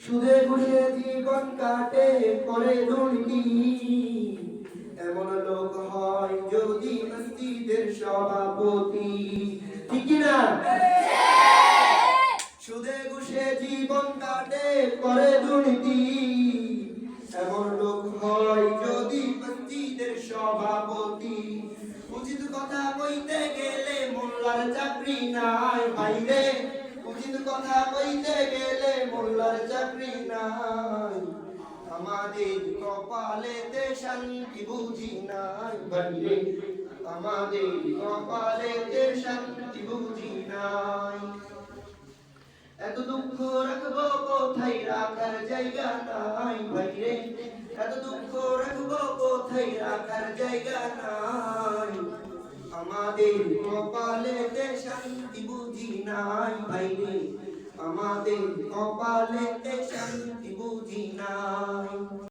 সুদে ঘুষে জীবন কাটে করে দুর্নীতি, এমন লোক হয় যদি মসজিদের সভাপতি। ঠিক না? সুদে ঘুষে জীবন কাটে করে দুর্নীতি, এমন লোক হয় যদি মসজিদের সভাপতি। উচিত কথা কইতে গেলে মোল্লার চাকরি নাই ভাইরে, উচিত কথা কইতে গেলে মোল্লার চাকরি নাই। আমাদের কপালেতে শান্তি বুঝি নাই ভাইরে, আমাদের কপালেতে শান্তি বুঝি নাই। এত দুঃখ রাখবো কোথায়, রাখার জায়গা নাই ভাইরে, এত দুঃখ রাখবো কোথায়, রাখার জায়গা নাই। আমাদের কপালেতে শান্তি বুঝি নাই ভাইরে, আমাদের কপালেতে শান্তি বুঝি নাই।